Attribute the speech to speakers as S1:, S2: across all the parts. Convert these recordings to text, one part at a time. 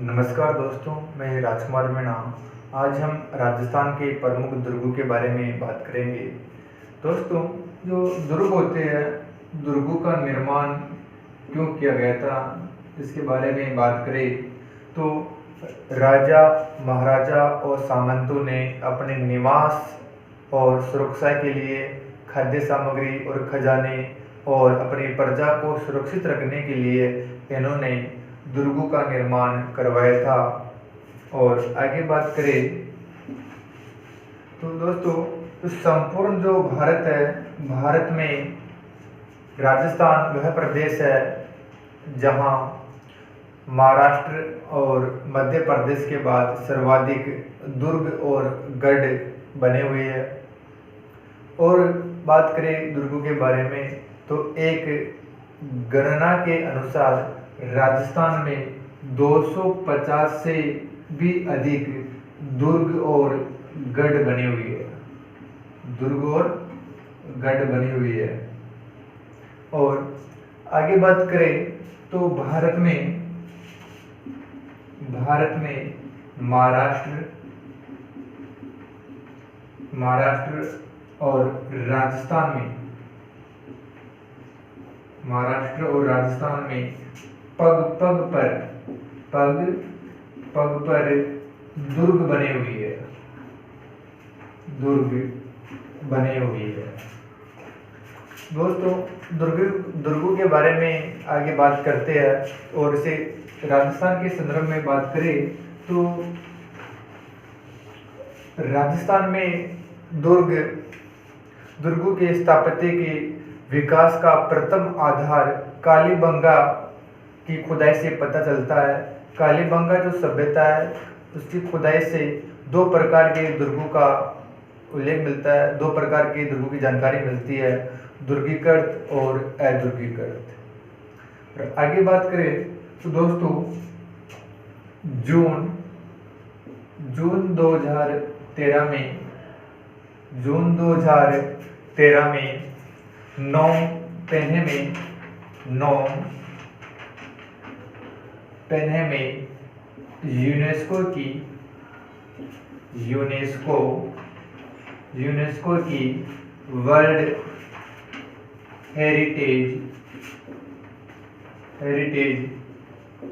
S1: नमस्कार दोस्तों, मैं राजकुमार मीणा। आज हम राजस्थान के प्रमुख दुर्गों के बारे में बात करेंगे। दोस्तों, जो दुर्ग होते हैं, दुर्गों का निर्माण क्यों किया गया था, इसके बारे में बात करें तो राजा, महाराजा और सामंतों ने अपने निवास और सुरक्षा के लिए खाद्य सामग्री और खजाने और अपनी प्रजा को सुरक्षित रखने के लिए इन्होंने दुर्गों का निर्माण करवाया था। और आगे बात करें तो दोस्तों, तो संपूर्ण जो भारत है, भारत में राजस्थान वह प्रदेश है जहां महाराष्ट्र और मध्य प्रदेश के बाद सर्वाधिक दुर्ग और गढ़ बने हुए हैं। और बात करें दुर्गों के बारे में तो एक गणना के अनुसार राजस्थान में 250 से भी अधिक दुर्ग और गढ़ बनी हुई है। दुर्ग और गढ़ बनी हुई है। और आगे बात करें तो भारत में महाराष्ट्र और राजस्थान में पग पग पर दुर्ग बने हुई है। दोस्तों, दुर्गों के बारे में आगे बात करते हैं। और इसे राजस्थान के संदर्भ में बात करें तो राजस्थान में दुर्गों के स्थापत्य के विकास का प्रथम आधार कालीबंगा की खुदाई से पता चलता है। कालीबंगा जो सभ्यता है, उसकी खुदाई से दो प्रकार के दुर्गों का उल्लेख मिलता है, दो प्रकार के दुर्गों की जानकारी मिलती है, दुर्गीकृत और अदुर्गीकृत। और आगे बात करें तो दोस्तों, जून 2013 में नोम पेन्हे में यूनेस्को की वर्ल्ड हेरिटेज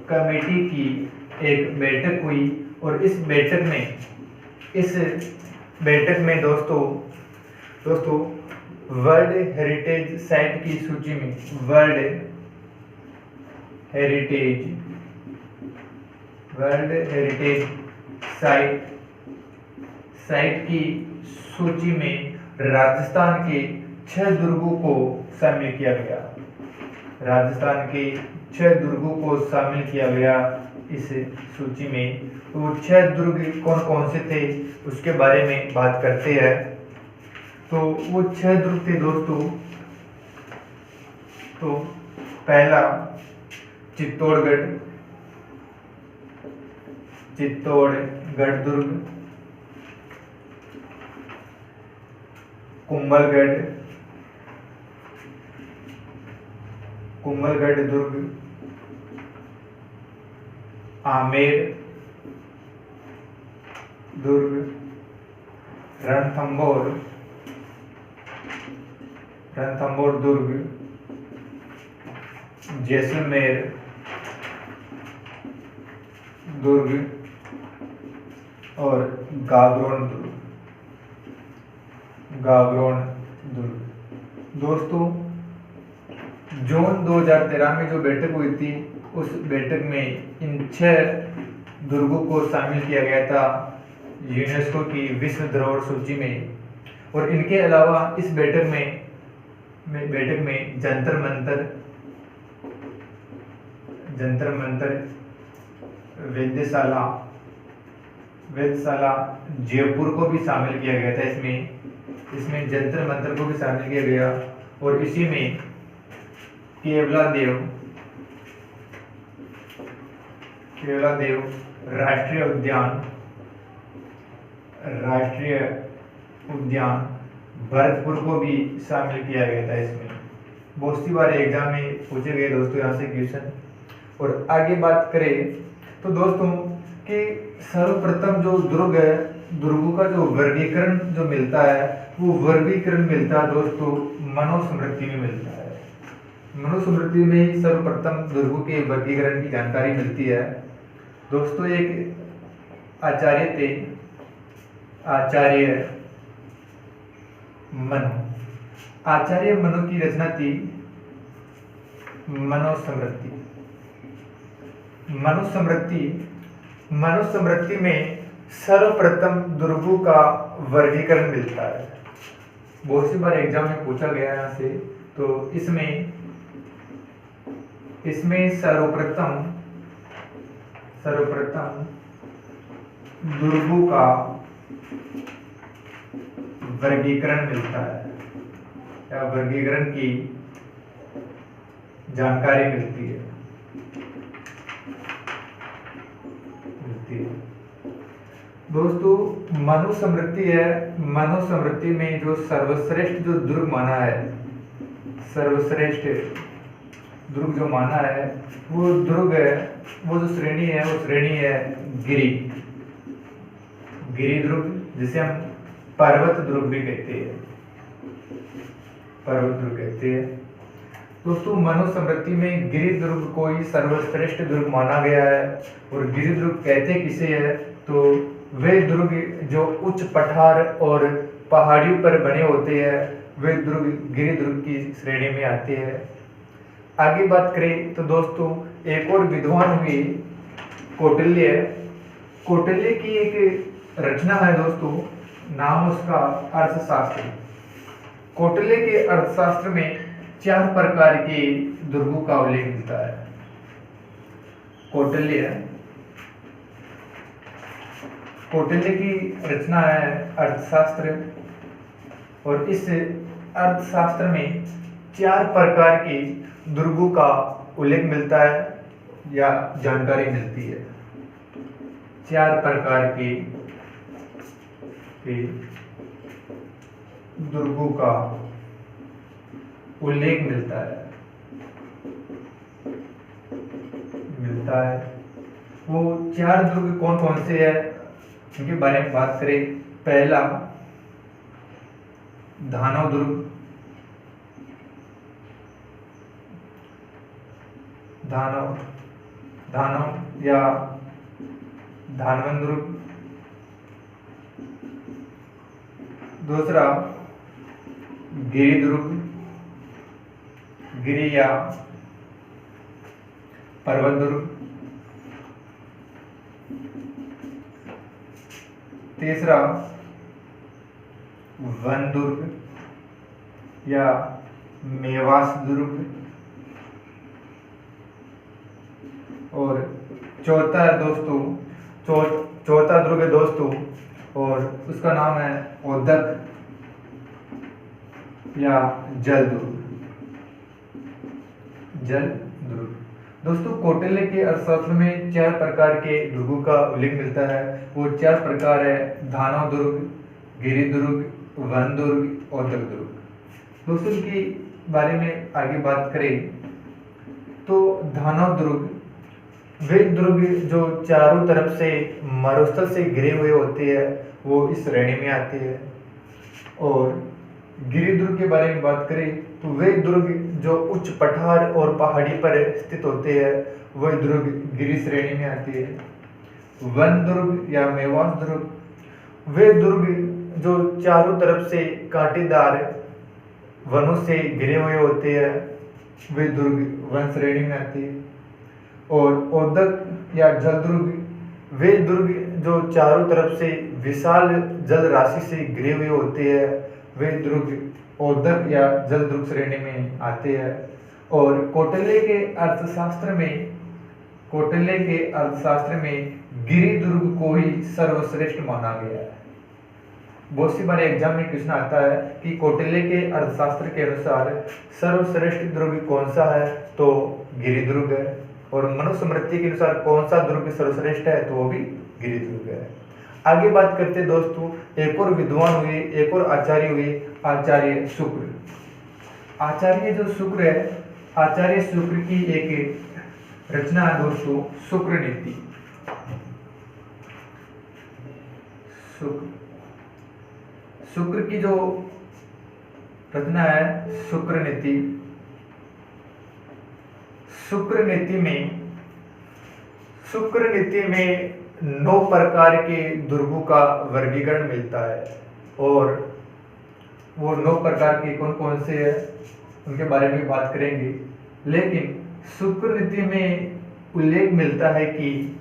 S1: कमेटी की एक बैठक हुई। और इस बैठक में दोस्तों वर्ल्ड हेरिटेज साइट की सूची में वर्ल्ड हेरिटेज साइट की सूची में राजस्थान के 6 दुर्गों को शामिल किया गया। इस सूची में वो 6 दुर्ग कौन कौन से थे उसके बारे में बात करते हैं। तो वो 6 दुर्ग थे दोस्तों। तो पहला चित्तौड़गढ़ दुर्ग, कुंभलगढ़ दुर्ग, आमेर दुर्ग, रणथंभौर दुर्ग, जैसलमेर दुर्ग और गागरोन दुर्ग। दोस्तों, जून 2013 में जो बैठक हुई थी, उस बैठक में इन 6 दुर्गों को शामिल किया गया था यूनेस्को की विश्व धरोहर सूची में। और इनके अलावा इस बैठक में जंतर मंतर, वेधशाला जयपुर को भी शामिल किया गया था। इसमें जंतर मंतर को भी शामिल किया गया। और इसी में केवलादेव राष्ट्रीय उद्यान भरतपुर को भी शामिल किया गया था। इसमें बहुत सी बार एग्जाम में पूछे गए दोस्तों यहाँ से क्वेश्चन। और आगे बात करें तो दोस्तों कि सर्वप्रथम जो दुर्ग है, दुर्गों का जो वर्गीकरण जो मिलता है, वो वर्गीकरण मिलता है दोस्तों मनुस्मृति में मिलता है। मनुस्मृति में ही सर्वप्रथम दुर्गों के वर्गीकरण की जानकारी मिलती है। दोस्तों एक आचार्य थे, आचार्य मनु। आचार्य मनु की रचना थी मनुस्मृति। मनुस्मृति में सर्वप्रथम दुर्गों का वर्गीकरण मिलता है। बहुत सी बार एग्जाम में पूछा गया है यहाँ से। तो इसमें सर्वप्रथम दुर्गों का वर्गीकरण मिलता है या वर्गीकरण की जानकारी मिलती है। दोस्तों मनुस्मृति है, मनुस्मृति में जो सर्वश्रेष्ठ जो दुर्ग माना है, सर्वश्रेष्ठ दुर्ग जो माना है, वो दुर्ग है, वो जो श्रेणी है, वो श्रेणी है गिरि दुर्ग, जिसे हम पर्वत दुर्ग भी कहते हैं, पर्वत दुर्ग कहते हैं। दोस्तों मनुस्मृति में गिरि दुर्ग को ही सर्वश्रेष्ठ दुर्ग माना गया है। और गिरि दुर्ग कहते किसे है, तो वे दुर्ग जो उच्च पठार और पहाड़ियों पर बने होते हैं, वे दुर्ग गिरि दुर्ग की श्रेणी में आते हैं। आगे बात करें तो दोस्तों एक और विद्वान हुए कौटिल्य। कौटिल्य की एक रचना है दोस्तों, नाम उसका अर्थशास्त्र। कौटिल्य के अर्थशास्त्र में 4 प्रकार के दुर्गों का उल्लेख मिलता है। कौटिल्य की रचना है अर्थशास्त्र, और इस अर्थशास्त्र में 4 प्रकार के दुर्गों का उल्लेख मिलता है या जानकारी मिलती है। 4 प्रकार के दुर्गों का उल्लेख मिलता है। वो 4 दुर्ग कौन कौन से है, इनके बारे में बात करें। पहला धानव दुर्ग, धानव या धानवन दुर्ग। दूसरा गिरि दुर्ग, गिरि या पर्वत दुर्ग। तीसरा वन दुर्ग या मेवास दुर्ग। और चौथा दुर्ग है दोस्तों, और उसका नाम है ओदक या जल दुर्ग। दोस्तों कौटिल्य के अर्थशास्त्र में 4 प्रकार के दुर्गों का उल्लेख मिलता है। वो 4 प्रकार है धानव दुर्ग, गिरि दुर्ग, वन दुर्ग, ओदक दुर्ग। दोस्तों इनके बारे में आगे बात करें तो धानव दुर्ग वे दुर्ग जो चारों तरफ से मरुस्थल से घिरे हुए होते हैं, वो इस श्रेणी में आते हैं। और गिरि दुर्ग के बारे में बात करें तो वे दुर्ग जो उच्च पठार और पहाड़ी पर स्थित होते हैं, वह दुर्ग गिरि श्रेणी में आती है। वन दुर्ग या मेवास दुर्ग वे दुर्ग जो चारों तरफ से कांटेदार वनों से घिरे हुए होते हैं, वे दुर्ग वन श्रेणी में आती है। और ओदक या जल दुर्ग वे दुर्ग जो चारों तरफ से विशाल जल राशि से घिरे हुए होते हैं, वे दुर्ग ओदक या जल दुर्ग श्रेणी में आते हैं। और कौटिल्य के अर्थशास्त्र में गिरि दुर्ग को ही सर्वश्रेष्ठ माना गया है। बहुत सी बार एग्जाम में क्वेश्चन आता है कि कौटिल्य के अर्थशास्त्र के अनुसार सर्वश्रेष्ठ दुर्ग कौन सा है, तो गिरि दुर्ग है। और मनुस्मृति के अनुसार कौन सा दुर्ग सर्वश्रेष्ठ है, तो वो भी गिरि दुर्ग है। आगे बात करते दोस्तों, एक और विद्वान हुए, एक और आचार्य हुए, आचार्य शुक्र। आचार्य जो शुक्र है, आचार्य शुक्र की एक रचना है दोस्तों शुक्र नीति। शुक्र शुक्र की जो रचना है शुक्र नीति। शुक्र नीति में 9 प्रकार के दुर्गों का वर्गीकरण मिलता है और वो 9 प्रकार के कौन कौन से हैं उनके बारे में बात करेंगे। लेकिन शुक्र नीति में उल्लेख मिलता है कि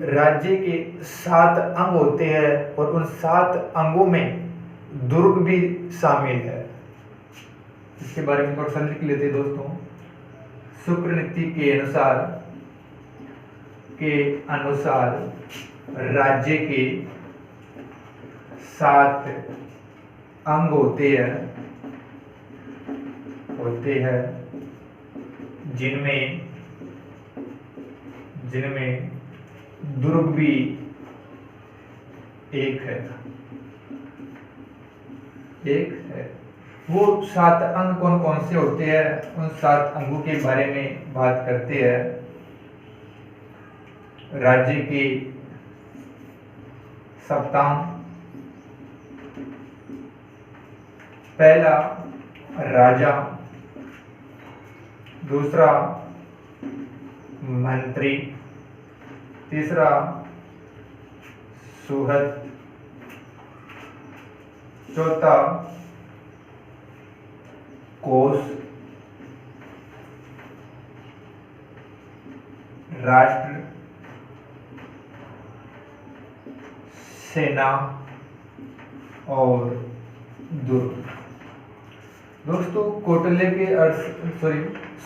S1: राज्य के 7 अंग होते हैं और उन 7 अंगों में दुर्ग भी शामिल है। इसके बारे में थोड़ा सा लिख लेते हैं दोस्तों। शुक्र नीति के अनुसार राज्य के 7 अंग होते हैं जिनमें दुर्ग भी एक है। वो 7 अंग कौन कौन से होते हैं, उन 7 अंगों के बारे में बात करते हैं। राज्य के सप्तांग। पहला राजा, दूसरा मंत्री, तीसरा सुहद, चौथा कोष, राष्ट्र, सेना और दुर्ग। दोस्तों कौटिल्य के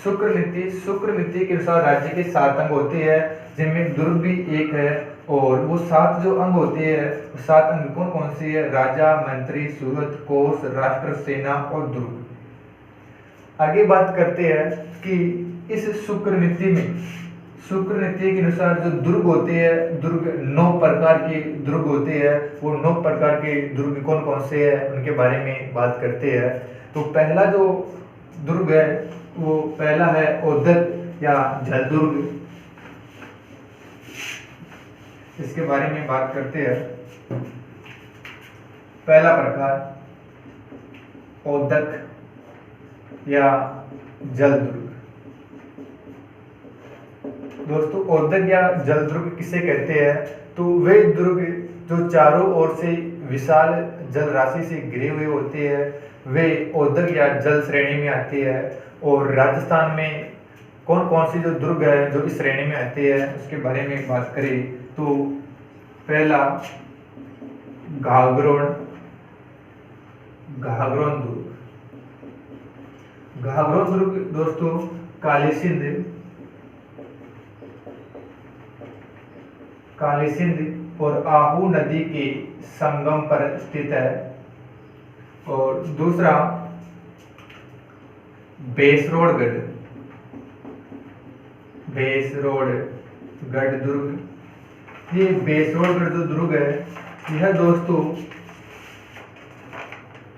S1: शुक्र नीति के अनुसार राज्य के 7 अंग होते हैं जिनमें दुर्ग भी एक है। और वो 7 जो अंग होते हैं, 7 अंग कौन कौन से है? राजा, मंत्री, सुहृद, कोष, राष्ट्र, सेना और दुर्ग। आगे बात करते हैं कि इस शुक्र नीति के अनुसार जो दुर्ग होते हैं, दुर्ग 9 प्रकार के दुर्ग होते हैं। वो 9 प्रकार के दुर्ग कौन कौन से हैं उनके बारे में बात करते हैं। तो पहला जो दुर्ग है वो पहला है औदक या जलदुर्ग। इसके बारे में बात करते हैं। पहला प्रकार औदक या जलदुर्ग। दोस्तों औदक या जलदुर्ग किसे कहते हैं? तो वे दुर्ग जो चारों ओर से विशाल जल राशि से घिरे हुए होते हैं, वे औदक या जल श्रेणी में आते हैं। और राजस्थान में कौन कौन से जो दुर्ग है जो इस श्रेणी में आते हैं उसके बारे में बात करें तो पहला घाघरोन दुर्ग। घाघरोन दुर्ग दोस्तों काली सिंध और आहू नदी के संगम पर स्थित है। और दूसरा बेसरोडगढ़ दुर्ग। ये बेसरोडगढ़ जो दुर्ग है यह दोस्तों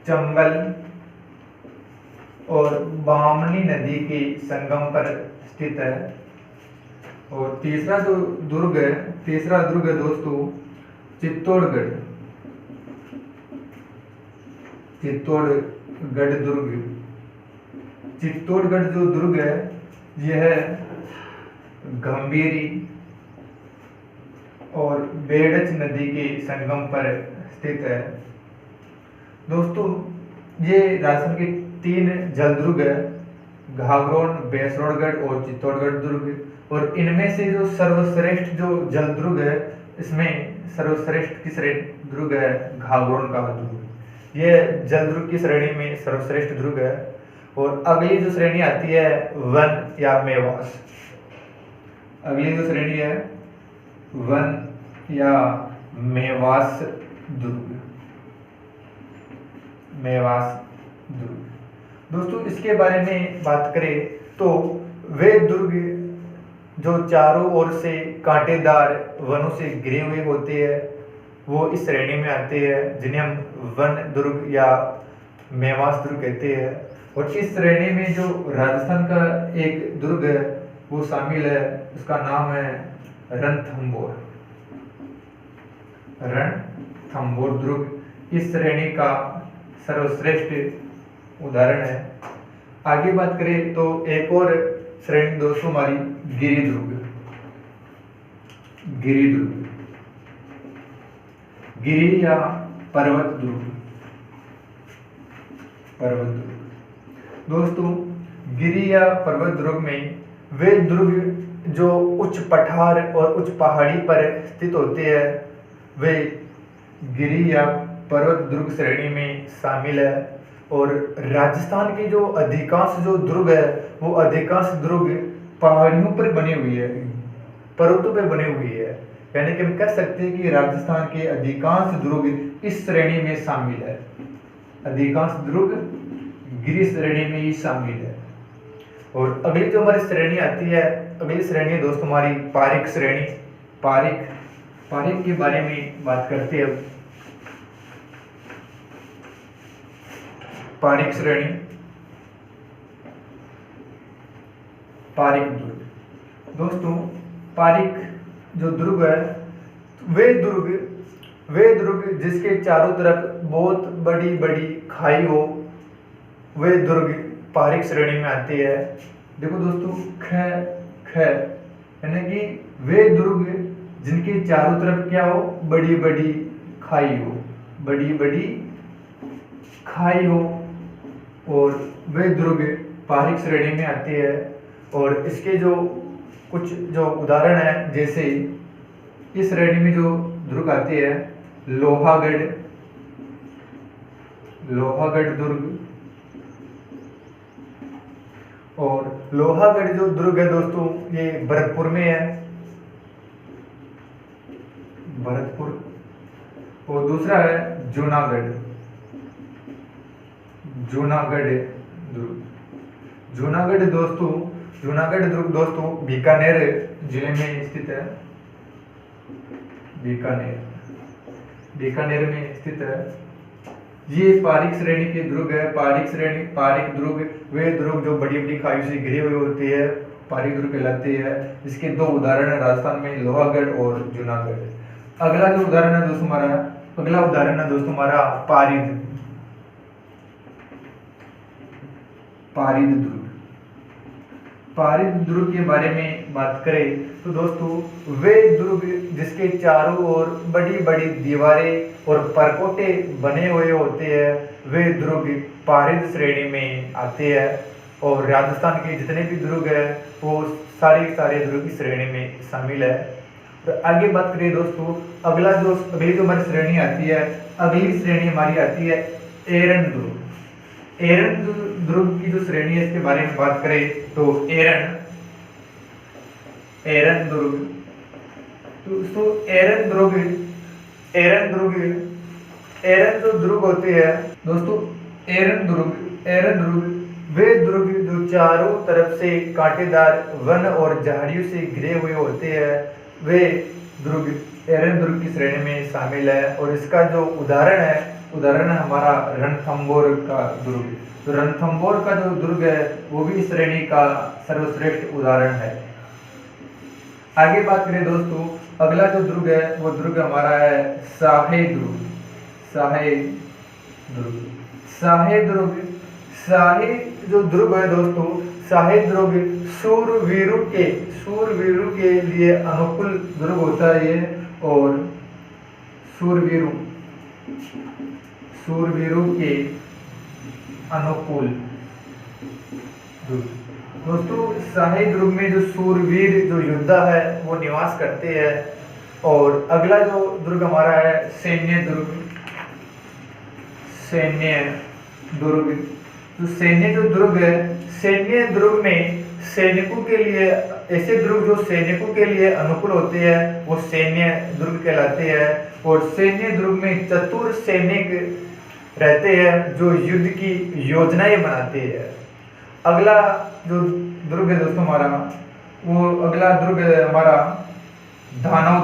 S1: चंबल और बामनी नदी के संगम पर स्थित है। और तीसरा दुर्ग है दोस्तों चित्तौड़गढ़ दुर्ग। चित्तौड़गढ़ जो दुर्ग है यह गंभीरी और बेड़च नदी के संगम पर स्थित है। दोस्तों ये राजस्थान के 3 जलदुर्ग है, घाघरोन, बेसरोडगढ़ और चित्तौड़गढ़ दुर्ग। और इनमें से जो सर्वश्रेष्ठ जो जलदुर्ग है, इसमें सर्वश्रेष्ठ किस दुर्ग है? घाघरोन का दुर्ग। यह जलदुर्ग की श्रेणी में सर्वश्रेष्ठ दुर्ग है। और अगली जो श्रेणी आती है वन या मेवास। अगली जो श्रेणी है वन या मेवास दुर्ग। दोस्तों इसके बारे में बात करें तो वे दुर्ग जो चारों ओर से कांटेदार वनों से घिरे हुए होते हैं वो इस श्रेणी में आते हैं जिन्हें हम वन दुर्ग या मेवास दुर्ग कहते हैं। और इस श्रेणी में जो राजस्थान का एक दुर्ग है वो शामिल है, उसका नाम है रणथंभौर। रणथंभौर दुर्ग इस श्रेणी का सर्वश्रेष्ठ उदाहरण है। आगे बात करें तो एक और श्रेणी दोस्तों हमारी गिरि दुर्ग। गिरि दुर्ग, गिरि या पर्वत दुर्ग। पर्वत दुर्ग दोस्तों, गिरि या पर्वत दुर्ग में वे दुर्ग जो उच्च पठार और उच्च पहाड़ी पर स्थित होते हैं वे गिरि या पर्वत दुर्ग श्रेणी में शामिल है। और राजस्थान के जो अधिकांश जो दुर्ग है वो अधिकांश दुर्ग पहाड़ियों पर बनी हुई है, पर्वतों पर बनी हुई है। यानी कि हम कह सकते हैं कि राजस्थान के अधिकांश दुर्ग इस श्रेणी में शामिल है। अधिकांश दुर्ग गिरि श्रेणी में ही शामिल है। और अगली जो हमारी श्रेणी आती है, अगली श्रेणी है दोस्तों हमारी पारीक श्रेणी। पारीक के बारे में बात करते हैं। पारीक श्रेणी, पारीक दुर्ग दोस्तों, पारीक जो दुर्ग है वे दुर्ग जिसके चारों तरफ बहुत बड़ी बड़ी खाई हो वे दुर्ग पारीक श्रेणी में आते हैं। देखो दोस्तों, ख यानी कि वे दुर्ग जिनके चारों तरफ क्या हो, बड़ी बड़ी खाई हो, बड़ी बड़ी खाई हो, और वे दुर्ग पारीक श्रेणी में आते हैं। और इसके जो कुछ जो उदाहरण है, जैसे इस श्रेणी में जो दुर्ग आते हैं लोहागढ़ दुर्ग। और लोहागढ़ जो दुर्ग है दोस्तों ये भरतपुर में है, भरतपुर। और दूसरा है जूनागढ़ दुर्ग। जूनागढ़ दुर्ग दोस्तों बीकानेर जिले में स्थित है। बीकानेर में स्थित है। ये पारीक श्रेणी के दुर्ग है। पारीक दुर्ग वे दुर्ग जो बड़ी बड़ी खाई से घिरे हुए होते हैं पारीक दुर्ग कहलाते हैं। इसके दो उदाहरण है राजस्थान में, लोहागढ़ और जूनागढ़। अगला जो उदाहरण है दोस्तों हमारा पारीद दुर्ग के बारे में बात करें तो दोस्तों वे दुर्ग जिसके चारों ओर बड़ी बड़ी दीवारें और परकोटे बने हुए होते हैं वे दुर्ग पारीद श्रेणी में आते हैं। और राजस्थान के जितने भी दुर्ग है वो सारे दुर्ग की श्रेणी में शामिल है। तो आगे बात करें दोस्तों, अगली जो हमारी श्रेणी आती है, अगली श्रेणी हमारी आती है एरन दुर्ग। एरन दुर्ग की जो श्रेणी है इसके बारे में बात करें तो एरन दुर्ग दोस्तों, एरन जो दुर्ग होते हैं दोस्तों, एरन दुर्ग वे दुर्ग जो चारों तरफ से कांटेदार वन और झाड़ियों से घिरे हुए होते हैं वे दुर्ग एरन दुर्ग की श्रेणी में शामिल है। और इसका जो उदाहरण है हमारा रणथंभौर का दुर्ग। तो रणथंभौर का जो दुर्ग है वो भी इस श्रेणी का सर्वश्रेष्ठ उदाहरण है। आगे बात करें दोस्तों, अगला जो दुर्ग है वो दुर्ग हमारा है साहे दुर्ग। साहे जो दुर्ग है दोस्तों, साहे दुर्ग शूरवीरों के लिए अनुकूल दुर्ग होता है ये। और शूरवीरों के अनुकूल दुर्ग दोस्तों, साहे दुर्ग में जो शूरवीर जो योद्धा है वो निवास करते हैं। और अगला जो दुर्ग हमारा है सैन्य दुर्ग। तो सैन्य दुर्ग में सैनिकों के लिए ऐसे दुर्ग जो सैनिकों के लिए अनुकूल होते हैं वो सैन्य दुर्ग कहलाते हैं। और सैन्य दुर्ग में चतुर सैनिक रहते हैं जो युद्ध की योजनाएं बनाते हैं। अगला जो दुर्ग है दोस्तों हमारा अगला दुर्ग है हमारा धानव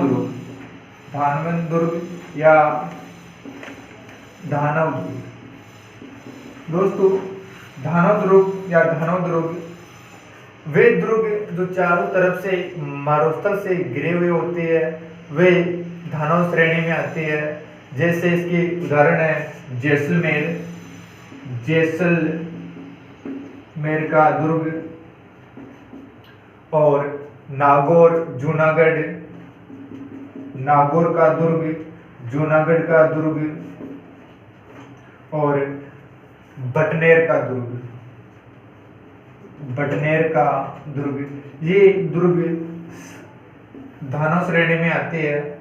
S1: दुर्ग या धानव दुर्ग दोस्तों। धानव दुर्ग वे दुर्ग जो चारों तरफ से मारुस्थल से घिरे हुए होते हैं वे धानव श्रेणी में आती है। जैसे इसकी उदाहरण है जैसलमेर, जैसलमेर का दुर्ग, और नागौर जूनागढ़, नागौर का दुर्ग, जूनागढ़ का दुर्ग, और बटनेर का दुर्ग, बटनेर का दुर्ग। ये दुर्ग धानव श्रेणी में आते हैं।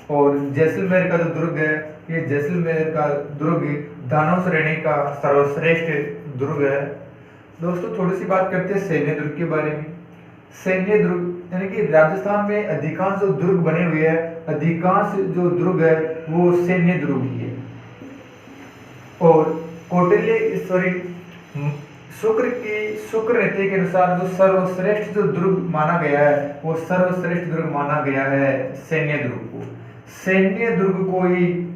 S1: और जैसलमेर का जो दुर्ग है, ये जैसलमेर का दुर्ग दानव श्रेणी का सर्वश्रेष्ठ दुर्ग है। दोस्तों थोड़ी सी बात करते हैं सैन्य दुर्ग के बारे में। सैन्य दुर्ग यानी कि राजस्थान में अधिकांश जो दुर्ग बने हुए हैं, अधिकांश जो दुर्ग है वो सैन्य दुर्ग ही है। और कौटिल्य शुक्र नीति के अनुसार जो सर्वश्रेष्ठ जो दुर्ग माना गया है, वो सर्वश्रेष्ठ दुर्ग माना गया है सैन्य दुर्ग को। सैन्य दुर्ग को ही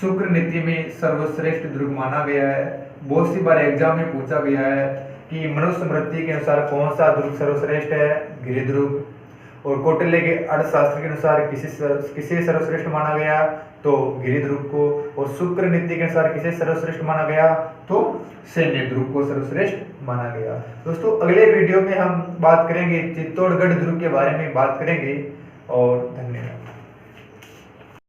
S1: शुक्र नीति में सर्वश्रेष्ठ दुर्ग माना गया है। बहुत सी बार एग्जाम में पूछा गया है कि मनुस्मृति के अनुसार कौन सा दुर्ग सर्वश्रेष्ठ है, गिरिदुर्ग। और कौटिल्य के अर्थशास्त्र के अनुसार किसे सर्वश्रेष्ठ माना गया, तो गिरिदुर्ग को। और शुक्र नीति के अनुसार किसे सर्वश्रेष्ठ माना गया, तो सैन्य दुर्ग को सर्वश्रेष्ठ माना गया। दोस्तों अगले वीडियो में हम बात करेंगे चित्तौड़गढ़ दुर्ग के बारे में बात करेंगे। और धन्यवाद।